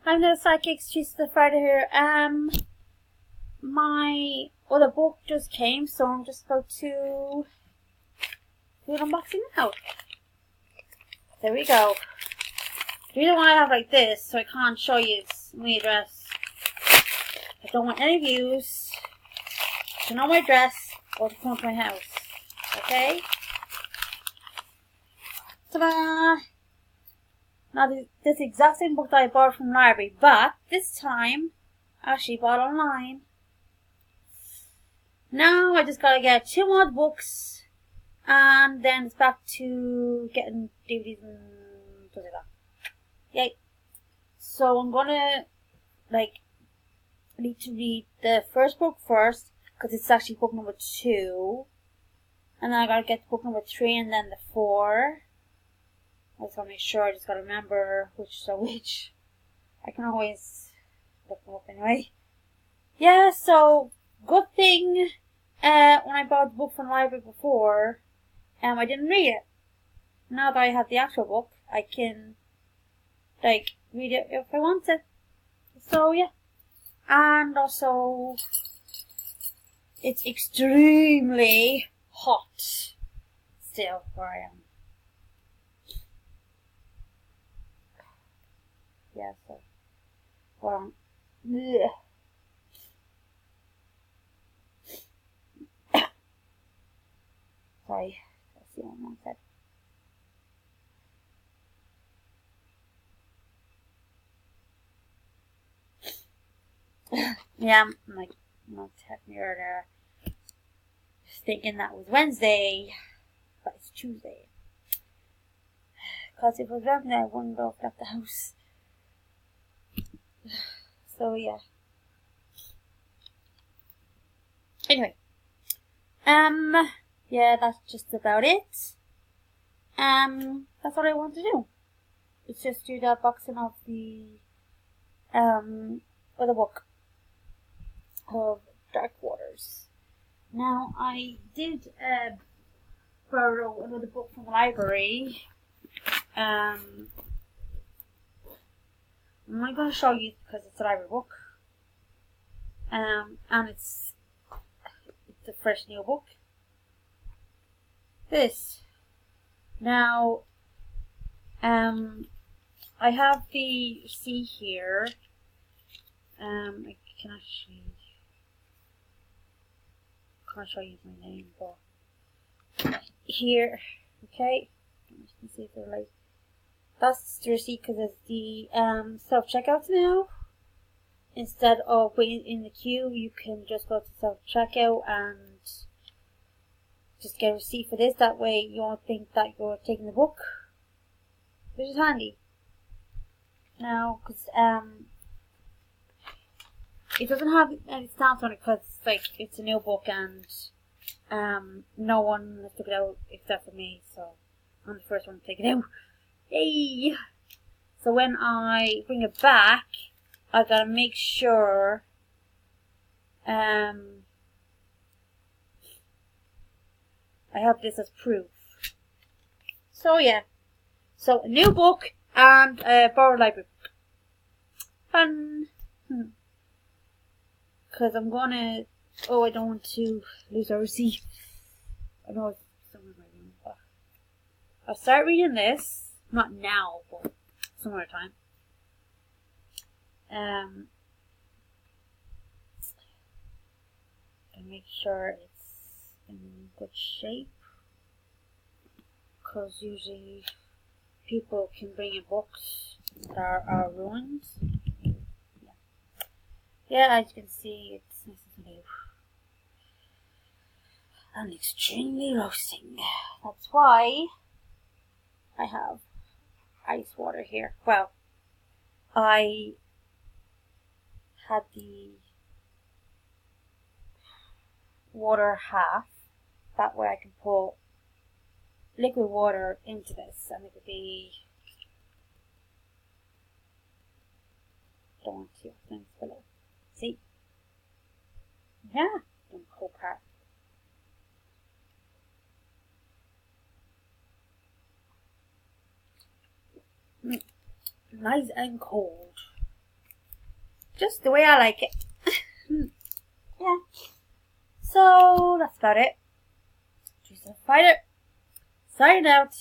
I'm the psychic. She's the fighter here. My other book just came, so I'm just about to do an unboxing now. There we go. The reason why I have like this, so I can't show you my address. I don't want any views to know my address or to come to my house. Okay? Ta-da! Now this is the exact same book that I bought from the library, but this time I actually bought online. Now I just gotta get 2 more books, and then it's back to getting DVDs and stuff like that. Yay! So I'm gonna need to read the first book first, because it's actually book number 2, and then I gotta get to book number 3 and then the 4. I just gotta make sure. I just gotta remember which is which. I can always look them up anyway. Yeah, so good thing when I bought the book from the library before, I didn't read it. Now that I have the actual book, I can read it if I want to. So yeah, and also it's extremely hot still where I am. Yeah, so ugh. Sorry, let's see what I said. Yeah, I'm not texting you earlier. Just thinking that was Wednesday, but it's Tuesday. Because if it was Wednesday, I wouldn't have left the house. So yeah. Anyway, yeah, that's just about it. That's what I want to do. It's just do the unboxing of the other book of Dark Waters. Now I did borrow another book from the library. I'm not going to show you because it's a library book. And it's a fresh new book. This. Now, I have the receipt here. I can actually can't show you my name, but here, okay. You can see if they're like. That's the receipt because it's the self-checkouts now. Instead of waiting in the queue, you can just go to self-checkout and just get a receipt for this. That way you won't think that you're taking the book, which is handy. Now, because it doesn't have any stamps on it because it's a new book and no one has took it out except for me, so I'm the first one to take it out. Yay! So when I bring it back, I gotta make sure I have this as proof. So yeah, so a new book and a borrowed library book. Fun. Because I'm gonna. Oh, I don't want to lose our receipt. I know it's somewhere in my room, but I'll start reading this. Not now, but some other time. And make sure it's in good shape, because usually people can bring in books that are ruined. Yeah, as you can see, it's nice and new and extremely roasting. That's why I have ice water here. Well, I had the water half. That way I can put liquid water into this and it would be. Don't want to spill it. See? Yeah, and cold part. Nice and cold. just the way I like it. Yeah. So that's about it. Street Fighter. Signing out.